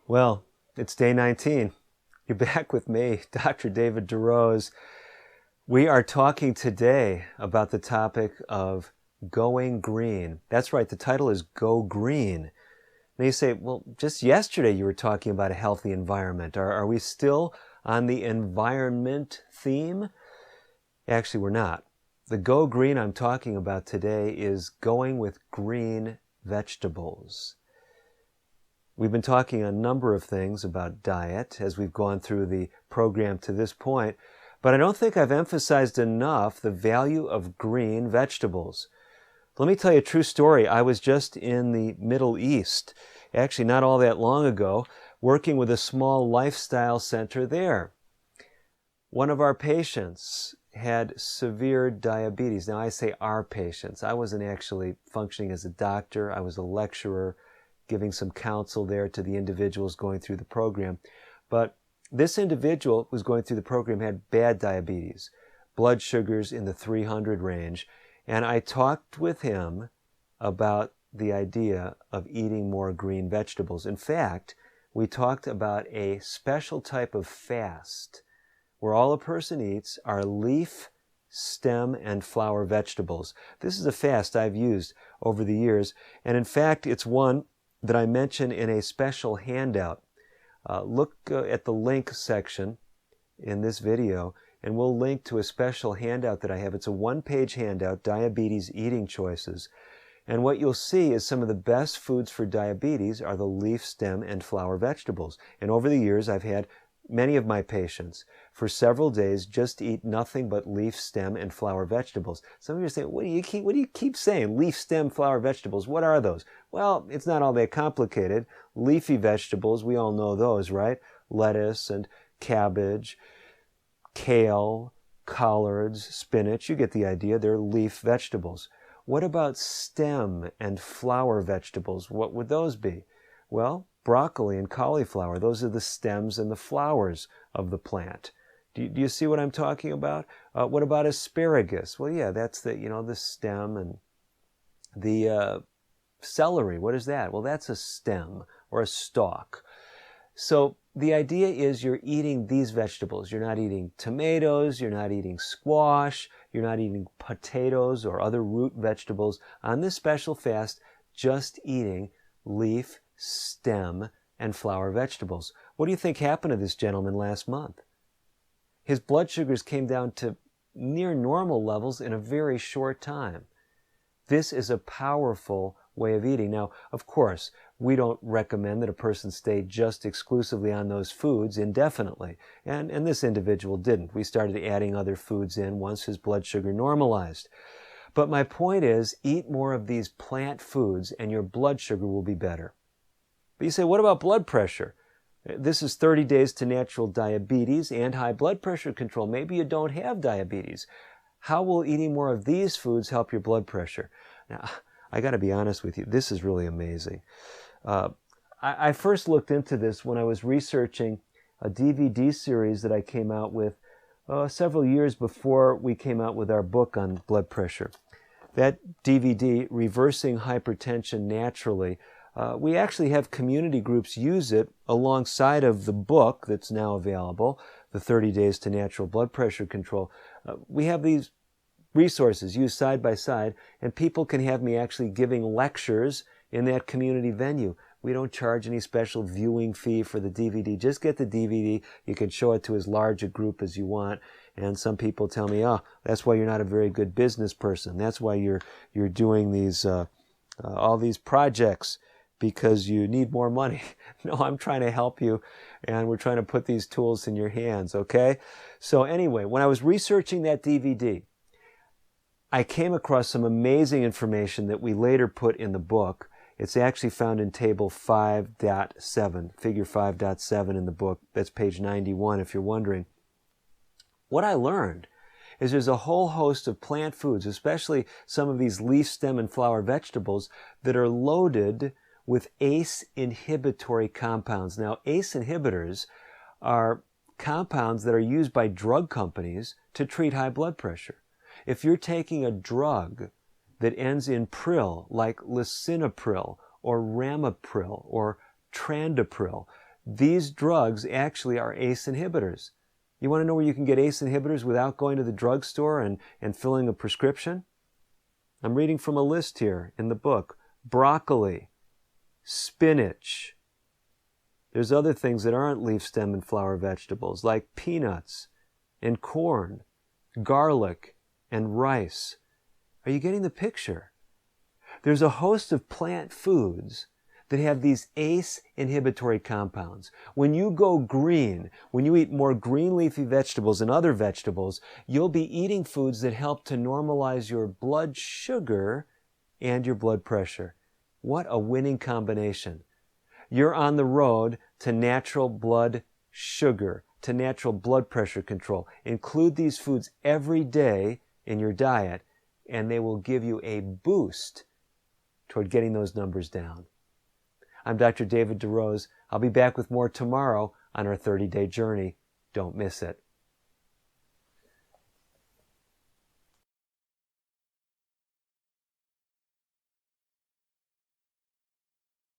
Well, it's day 19. You're back with me, Dr. David DeRose. We are talking today about the topic of going green. That's right, the title is Go Green. Now you say, well, just yesterday you were talking about a healthy environment. Are we still on the environment theme? Actually, we're not. The Go Green I'm talking about today is going with green vegetables. We've been talking a number of things about diet as we've gone through the program to this point, but I don't think I've emphasized enough the value of green vegetables. Let me tell you a true story. I was just in the Middle East, actually not all that long ago, working with a small lifestyle center there. One of our patients had severe diabetes. Now I say our patients. I wasn't actually functioning as a doctor. I was a lecturer, giving some counsel there to the individuals going through the program. But this individual who was going through the program had bad diabetes, blood sugars in the 300 range, and I talked with him about the idea of eating more green vegetables. In fact, we talked about a special type of fast where all a person eats are leaf, stem, and flower vegetables. This is a fast I've used over the years, and in fact, it's one that I mention in a special handout. Look at the link section in this video, and we'll link to a special handout that I have. It's a one-page handout, Diabetes Eating Choices. And what you'll see is some of the best foods for diabetes are the leaf, stem, and flower vegetables. And over the years, I've had many of my patients for several days just eat nothing but leaf, stem, and flower vegetables. Some of you are saying, what do you keep saying? Leaf, stem, flower vegetables. What are those? Well, it's not all that complicated. Leafy vegetables, we all know those, right? Lettuce and cabbage, kale, collards, spinach. You get the idea. They're leaf vegetables. What about stem and flower vegetables? What would those be? Well, broccoli and cauliflower, those are the stems and the flowers of the plant. Do you see what I'm talking about? What about asparagus? Well, yeah, that's the stem. And the celery, what is that? Well, that's a stem or a stalk. So the idea is you're eating these vegetables. You're not eating tomatoes, you're not eating squash, you're not eating potatoes or other root vegetables on this special fast, just eating leaf, stem, and flower vegetables. What do you think happened to this gentleman last month? His blood sugars came down to near normal levels in a very short time. This is a powerful way of eating. Now, of course, we don't recommend that a person stay just exclusively on those foods indefinitely. And this individual didn't. We started adding other foods in once his blood sugar normalized. But my point is, eat more of these plant foods and your blood sugar will be better. But you say, what about blood pressure? This is 30 days to natural diabetes and high blood pressure control. Maybe you don't have diabetes. How will eating more of these foods help your blood pressure? Now, I got to be honest with you, this is really amazing. I first looked into this when I was researching a DVD series that I came out with several years before we came out with our book on blood pressure. That DVD, Reversing Hypertension Naturally, we actually have community groups use it alongside of the book that's now available, the 30 Days to Natural Blood Pressure Control. We have these resources used side by side, and people can have me actually giving lectures in that community venue. We don't charge any special viewing fee for the DVD. Just get the DVD. You can show it to as large a group as you want. And some people tell me, oh, that's why you're not a very good business person. That's why you're doing these all these projects, because you need more money. No, I'm trying to help you, and we're trying to put these tools in your hands, okay? So anyway, when I was researching that DVD, I came across some amazing information that we later put in the book. It's actually found in table 5.7, figure 5.7 in the book. That's page 91 if you're wondering. What I learned is there's a whole host of plant foods, especially some of these leaf, stem, and flower vegetables that are loaded with ACE inhibitory compounds. Now, ACE inhibitors are compounds that are used by drug companies to treat high blood pressure. If you're taking a drug that ends in pril, like lisinopril or ramipril or trandapril, these drugs actually are ACE inhibitors. You want to know where you can get ACE inhibitors without going to the drugstore and filling a prescription? I'm reading from a list here in the book. Broccoli, spinach. There's other things that aren't leaf, stem, and flower vegetables, like peanuts and corn, garlic and rice. Are you getting the picture? There's a host of plant foods that have these ACE inhibitory compounds. When you go green, when you eat more green leafy vegetables and other vegetables, you'll be eating foods that help to normalize your blood sugar and your blood pressure. What a winning combination. You're on the road to natural blood sugar, to natural blood pressure control. Include these foods every day in your diet, and they will give you a boost toward getting those numbers down. I'm Dr. David DeRose. I'll be back with more tomorrow on our 30-day journey. Don't miss it.